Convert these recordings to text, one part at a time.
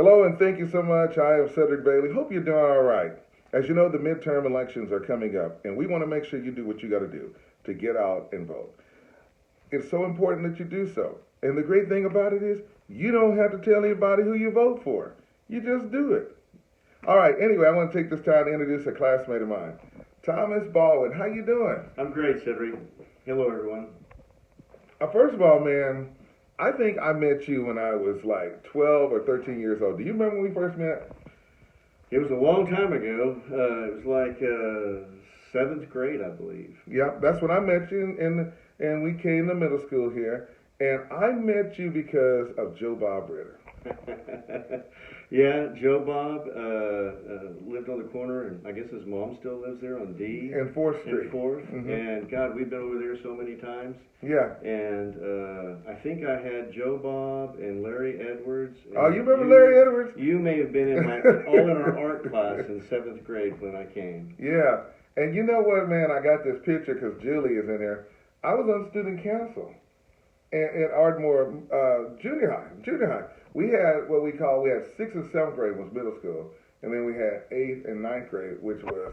Hello and thank you so much. I am Cedric Bailey. Hope you're doing all right. As you know, the midterm elections are coming up, and we want to make sure you do what you got to do to get out and vote. It's so important that you do so. And the great thing about it is you don't have to tell anybody who you vote for. You just do it. All right, anyway, I want to take this time to introduce a classmate of mine. Thomas Baldwin, how you doing? I'm great, Cedric. Hello, everyone. First of all, man, I think I met you when I was like 12 or 13 years old. Do you remember when we first met? It was a long time ago. It was like seventh grade, I believe. Yeah, that's when I met you, and we came to middle school here. And I met you because of Joe Bob Ritter. Yeah, Joe Bob lived on the corner, and I guess his mom still lives there on D. And 4th Street. And 4th. Mm-hmm. And God, we've been over there so many times. Yeah. And I think I had Joe Bob and Larry Edwards. Oh, you remember Larry Edwards? You may have been in all in our art class in 7th grade when I came. Yeah. And you know what, man? I got this picture because Julie is in there. I was on student council at Ardmore Junior High. We had we had 6th and 7th grade was middle school, and then we had 8th and 9th grade, which was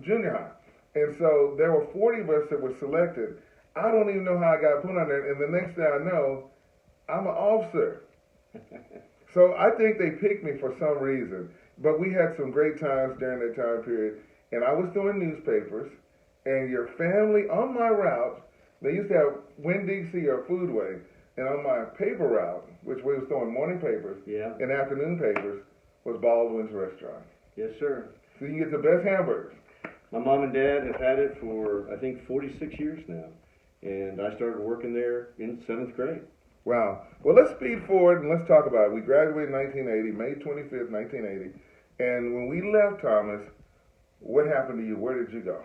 junior high. And so there were 40 of us that were selected. I don't even know how I got put on there, and the next thing I know, I'm an officer. So I think they picked me for some reason. But we had some great times during that time period, and I was doing newspapers, and your family on my route, they used to have Winn-Dixie or Foodway, and on my paper route, which we was throwing morning papers and afternoon papers, was Baldwin's Restaurant. Yes, sir. So you can get the best hamburgers. My mom and dad have had it for, I think, 46 years now. And I started working there in 7th grade. Wow. Well, let's speed forward and let's talk about it. We graduated in 1980, May 25th, 1980. And when we left, Thomas, what happened to you? Where did you go?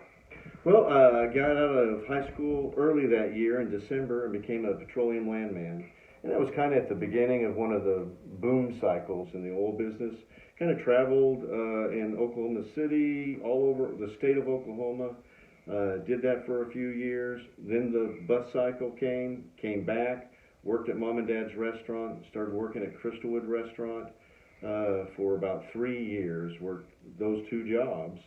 Well, I got out of high school early that year in December and became a petroleum landman. And that was kind of at the beginning of one of the boom cycles in the oil business. Kind of traveled in Oklahoma City, all over the state of Oklahoma. Did that for a few years. Then the bus cycle came back, worked at Mom and Dad's restaurant, started working at Crystalwood Restaurant for about 3 years, worked those 2 jobs,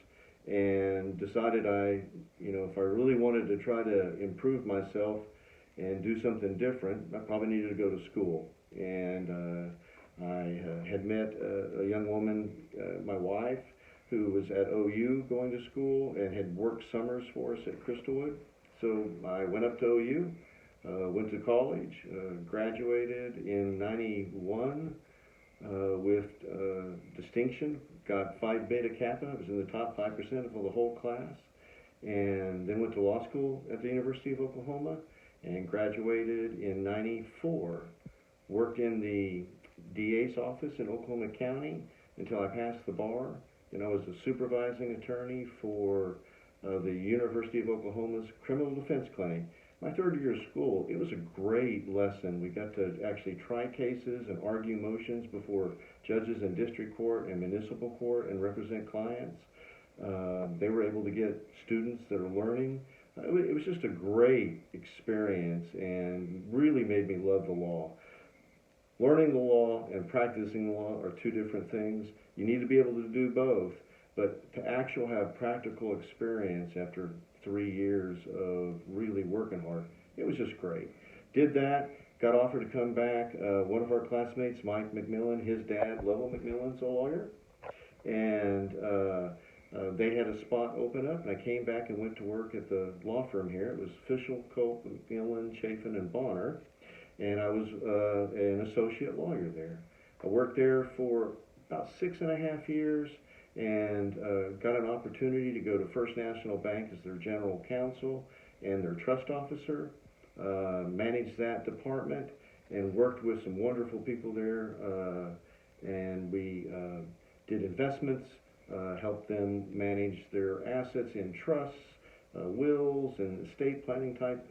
and decided if I really wanted to try to improve myself and do something different, I probably needed to go to school. And I had met a young woman, my wife, who was at OU going to school and had worked summers for us at Crystalwood. So I went up to OU, went to college, graduated in 91 with distinction, got Phi Beta Kappa. I was in the top 5% of the whole class, and then went to law school at the University of Oklahoma and graduated in 94. Worked in the DA's office in Oklahoma County until I passed the bar. And I was a supervising attorney for the University of Oklahoma's Criminal Defense Clinic. My 3rd year of school, it was a great lesson. We got to actually try cases and argue motions before judges in district court and municipal court and represent clients. They were able to get students that are learning. It was just a great experience and really made me love the law. Learning the law and practicing the law are 2 different things. You need to be able to do both, but to actually have practical experience after 3 years of really working hard, it was just great. Did that, got offered to come back. One of our classmates, Mike McMillan, his dad, Lovell McMillan's a lawyer, and they had a spot open up, and I came back and went to work at the law firm here. It was Fischel, Cope, McMillan, Chafin, and Bonner. And I was an associate lawyer there. I worked there for about 6.5 years and got an opportunity to go to First National Bank as their general counsel and their trust officer, managed that department and worked with some wonderful people there. And we did investments, helped them manage their assets in trusts, wills, and estate planning type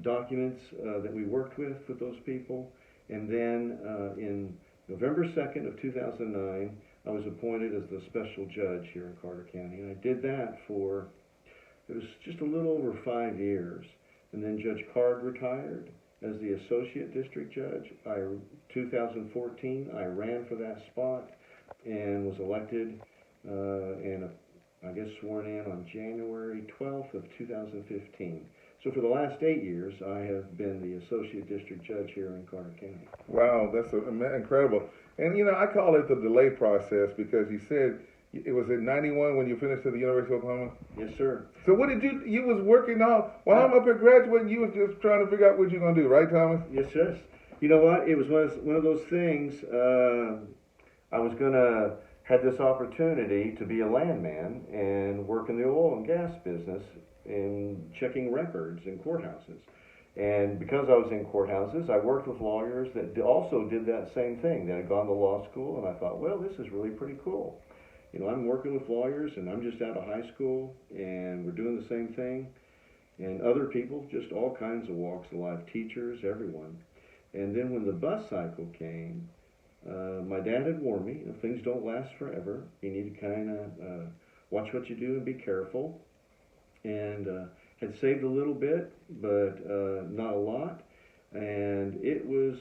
documents that we worked with those people. And then in November 2nd of 2009, I was appointed as the special judge here in Carter County. And I did that it was just a little over 5 years. And then Judge Card retired, as the associate district judge. 2014, I ran for that spot and was elected, and I guess sworn in on January 12th of 2015. So for the last 8 years, I have been the associate district judge here in Carter County. Wow, that's incredible. And I call it the delay process because you said it was in '91 when you finished at the University of Oklahoma. Yes, sir. So what did you was working on while I'm up here graduating? You was just trying to figure out what you're gonna do, right, Thomas? Yes, yes. You know what? It was one of those things. I was gonna had this opportunity to be a landman and work in the oil and gas business in checking records in courthouses. And because I was in courthouses, I worked with lawyers that also did that same thing. They had gone to law school, and I thought, well, this is really pretty cool. I'm working with lawyers, and I'm just out of high school, and we're doing the same thing. And other people, just all kinds of walks of life, teachers, everyone. And then when the bus cycle came, my dad had warned me, things don't last forever. You need to kind of watch what you do and be careful. And had saved a little bit, but not a lot. And it was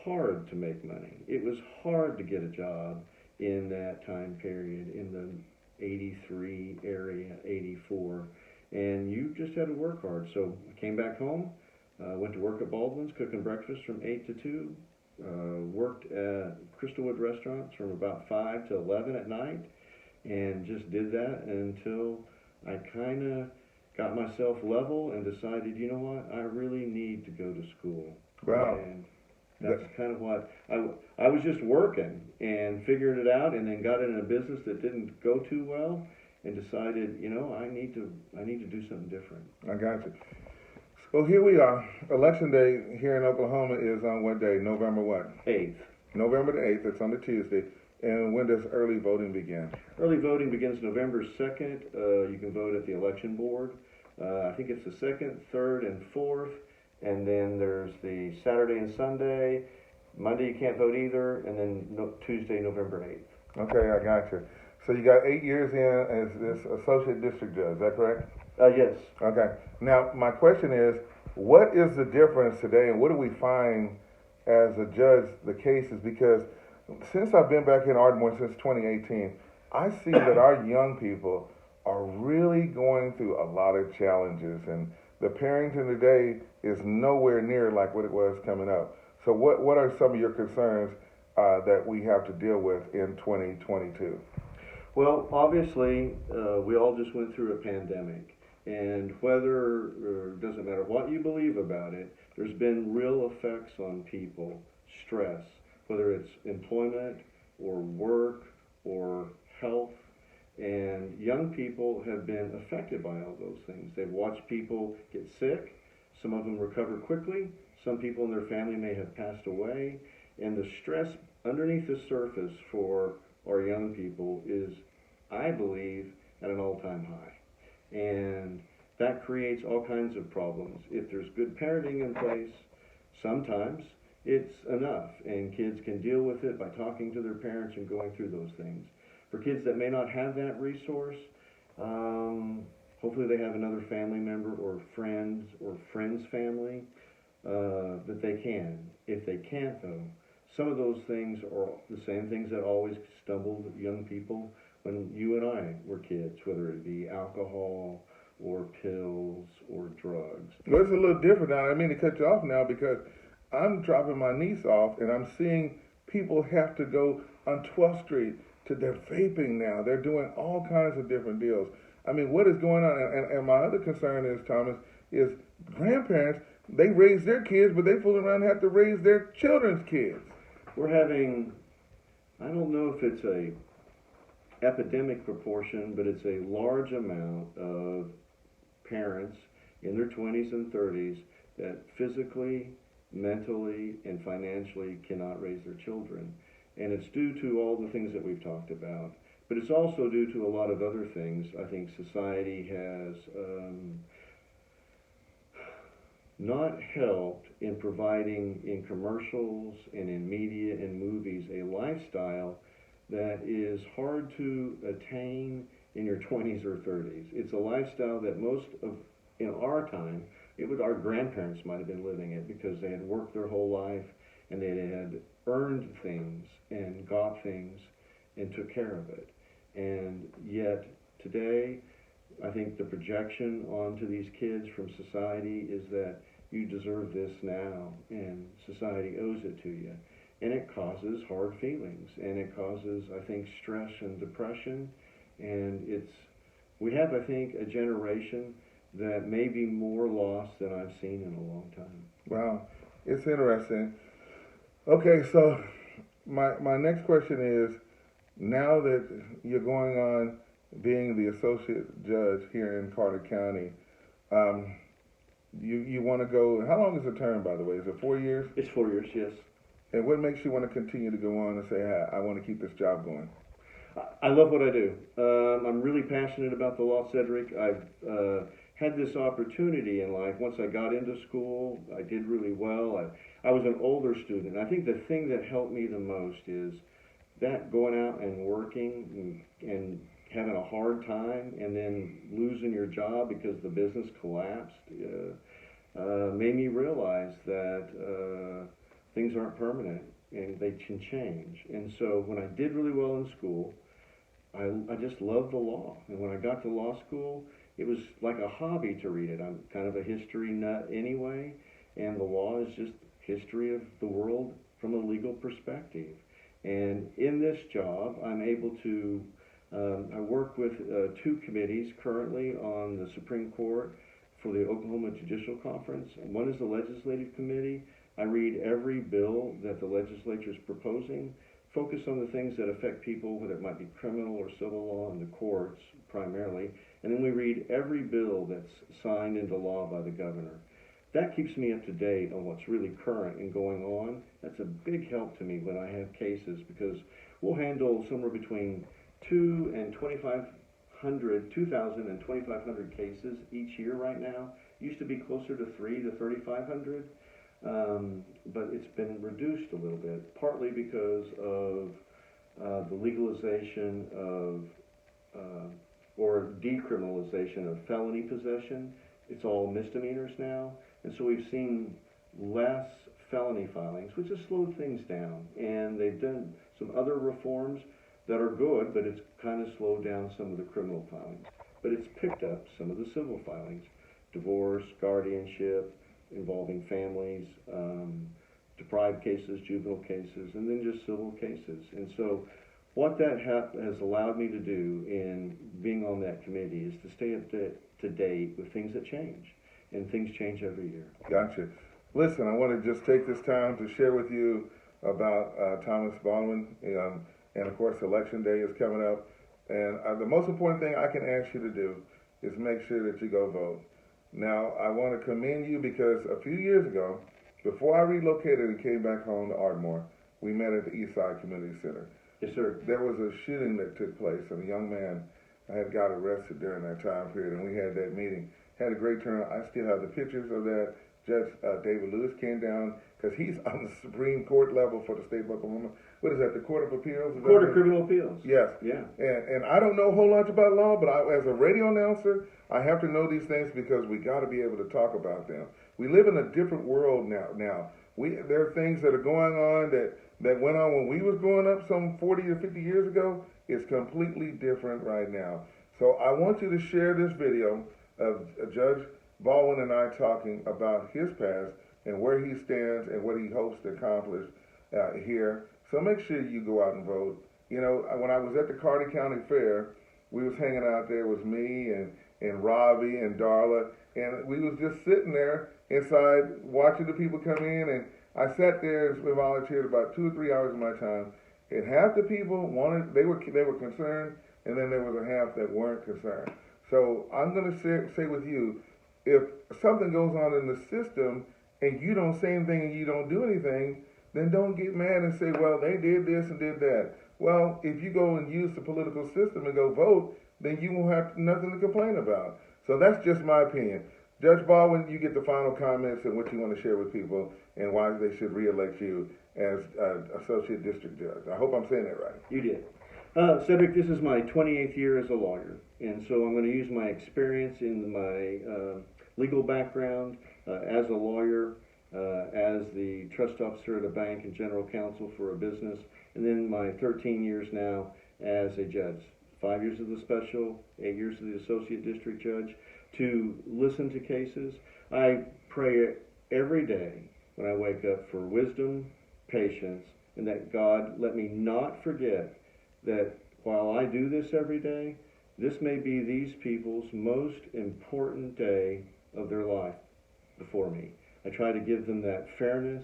hard to make money. It was hard to get a job in that time period, in the 83 area, 84. And you just had to work hard. So I came back home, went to work at Baldwin's, cooking breakfast from 8 to 2. Worked at Crystalwood restaurants from about 5 to 11 at night, and just did that until I kind of got myself level and decided, you know what, I really need to go to school. Wow. And that's kind of what I was just working and figured it out, and then got in a business that didn't go too well, and decided, I need to do something different. I got you. Well, here we are. Election day here in Oklahoma is on what day? November what? 8th. November the 8th. It's on a Tuesday. And when does early voting begin? Early voting begins November 2nd. You can vote at the election board. I think it's the 2nd, 3rd, and 4th. And then there's the Saturday and Sunday. Monday you can't vote either. And then Tuesday, November 8th. Okay, I got you. So you got 8 years in as this associate district judge. Is that correct? Yes. Okay. Now, my question is, what is the difference today, and what do we find as a judge, the cases? Because since I've been back in Ardmore since 2018, I see that our young people are really going through a lot of challenges, and the parenting today is nowhere near like what it was coming up. So what are some of your concerns that we have to deal with in 2022? Well, obviously, we all just went through a pandemic. And whether, or doesn't matter what you believe about it, there's been real effects on people, stress, whether it's employment or work or health. And young people have been affected by all those things. They've watched people get sick. Some of them recover quickly. Some people in their family may have passed away. And the stress underneath the surface for our young people is, I believe, at an all-time high. And that creates all kinds of problems. If there's good parenting in place, sometimes it's enough, and kids can deal with it by talking to their parents and going through those things. For kids that may not have that resource, hopefully they have another family member or friend's family that they can. If they can't, though, some of those things are the same things that always stumbled young people when you and I were kids, whether it be alcohol or pills or drugs. Well, it's a little different now. I mean to cut you off now because I'm dropping my niece off and I'm seeing people have to go on 12th Street to their vaping now. They're doing all kinds of different deals. I mean, what is going on? And my other concern is, Thomas, is grandparents, they raise their kids, but they fool around and have to raise their children's kids. We're having, I don't know if it's a epidemic proportion, but it's a large amount of parents in their 20s and 30s that physically, mentally, and financially cannot raise their children. And it's due to all the things that we've talked about. But it's also due to a lot of other things. I think society has not helped in providing in commercials and in media and movies a lifestyle that is hard to attain in your 20s or 30s. It's a lifestyle that most of, in our time, it was our grandparents might have been living it because they had worked their whole life and they had earned things and got things and took care of it. And yet today, I think the projection onto these kids from society is that you deserve this now and society owes it to you. And it causes hard feelings and it causes, I think, stress and depression. And we have, I think, a generation that may be more lost than I've seen in a long time. Wow, it's interesting. Okay, so my next question is, now that you're going on being the associate judge here in Carter County, you want to go, how long is the term, by the way? Is it 4 years? It's 4 years, yes. And what makes you want to continue to go on and say, hey, I want to keep this job going? I love what I do. I'm really passionate about the law, Cedric. I've had this opportunity in life. Once I got into school, I did really well. I was an older student. I think the thing that helped me the most is that going out and working and having a hard time and then losing your job because the business collapsed made me realize that things aren't permanent and they can change. And so when I did really well in school, I just loved the law. And when I got to law school, it was like a hobby to read it. I'm kind of a history nut anyway, and the law is just history of the world from a legal perspective. And in this job, I'm able to, I work with 2 committees currently on the Supreme Court for the Oklahoma Judicial Conference. One is the Legislative Committee. I read every bill that the legislature is proposing, focus on the things that affect people, whether it might be criminal or civil law in the courts primarily, and then we read every bill that's signed into law by the governor. That keeps me up to date on what's really current and going on. That's a big help to me when I have cases, because we'll handle somewhere between 2,000 and 2,500 cases each year right now. It used to be closer to 3,000 to 3,500. But it's been reduced a little bit, partly because of the legalization of or decriminalization of felony possession. It's all misdemeanors now, and so we've seen less felony filings, which has slowed things down. And they've done some other reforms that are good, but it's kind of slowed down some of the criminal filings. But it's picked up some of the civil filings, divorce, guardianship, involving families, deprived cases, juvenile cases, and then just civil cases. And so what that has allowed me to do in being on that committee is to stay up to date with things that change, and things change every year. Gotcha. Listen, I want to just take this time to share with you about Thomas Baldwin, and of course Election Day is coming up, and the most important thing I can ask you to do is make sure that you go vote. Now, I want to commend you because a few years ago, before I relocated and came back home to Ardmore, we met at the Eastside Community Center. Yes, sir. There was a shooting that took place, and a young man had got arrested during that time period, and we had that meeting. Had a great turnout. I still have the pictures of that. Judge David Lewis came down, because he's on the Supreme Court level for the state of Oklahoma. What is that, the Court of Appeals? Court of Criminal Appeals. Yes. Yeah. And I don't know a whole lot about law, but as a radio announcer, I have to know these things because we got to be able to talk about them. We live in a different world now. There are things that are going on that went on when we was growing up some 40 or 50 years ago. It's completely different right now. So I want you to share this video of Judge Baldwin and I talking about his past and where he stands and what he hopes to accomplish here. So make sure you go out and vote. You know, when I was at the Carter County Fair, we was hanging out there. It was me and Robbie and Darla, and we was just sitting there inside watching the people come in, and I sat there and volunteered about 2 or 3 hours of my time, and half the people they were concerned, and then there was a half that weren't concerned. So I'm going to say with you, if something goes on in the system and you don't say anything and you don't do anything, then don't get mad and say, well, they did this and did that. Well, if you go and use the political system and go vote, then you won't have nothing to complain about. So that's just my opinion. Judge Baldwin, you get the final comments and what you want to share with people and why they should re-elect you as Associate District Judge. I hope I'm saying that right. You did. Cedric, this is my 28th year as a lawyer, and so I'm going to use my experience in my legal background, as a lawyer, as the trust officer at a bank and general counsel for a business, and then my 13 years now as a judge. 5 years as the special, 8 years as the associate district judge, to listen to cases. I pray every day when I wake up for wisdom, patience, and that God let me not forget that while I do this every day, this may be these people's most important day of their life before me. I try to give them that fairness,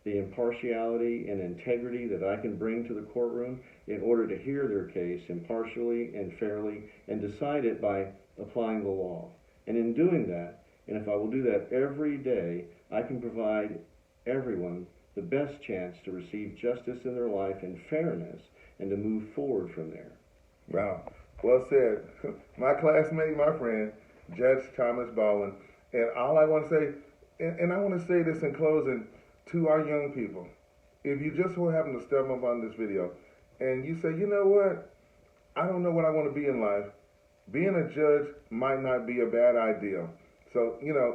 the impartiality and integrity that I can bring to the courtroom in order to hear their case impartially and fairly and decide it by applying the law. And in doing that, and if I will do that every day, I can provide everyone the best chance to receive justice in their life and fairness and to move forward from there. Wow. Well said. My classmate, my friend, Judge Thomas Baldwin. And all I want to say, and I want to say this in closing to our young people. If you just so happen to stumble upon this video and you say, you know what, I don't know what I want to be in life, being a judge might not be a bad idea. So, you know,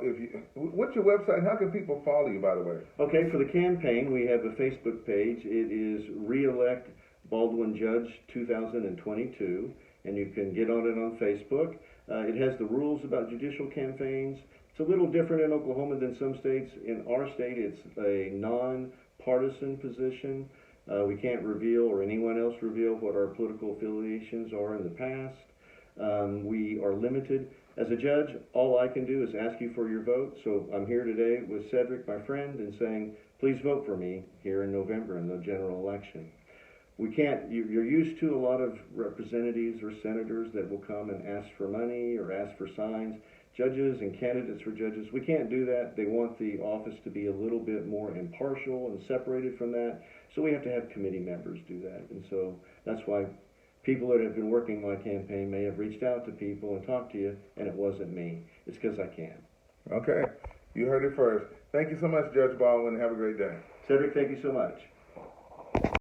what's your website? How can people follow you, by the way? Okay, for the campaign, we have a Facebook page. It is Re-elect Baldwin Judge 2022, and you can get on it on Facebook. It has the rules about judicial campaigns. It's a little different in Oklahoma than some states. In our state, it's a non-partisan position. We can't reveal, or anyone else reveal, what our political affiliations are in the past. We are limited. As a judge, all I can do is ask you for your vote. So I'm here today with Cedric, my friend, and saying, please vote for me here in November in the general election. We can't, you're used to a lot of representatives or senators that will come and ask for money or ask for signs. Judges and candidates for judges, we can't do that. They want the office to be a little bit more impartial and separated from that. So we have to have committee members do that. And so that's why people that have been working my campaign may have reached out to people and talked to you, and it wasn't me. It's because I can. Okay. You heard it first. Thank you so much, Judge Baldwin. Have a great day. Cedric, thank you so much.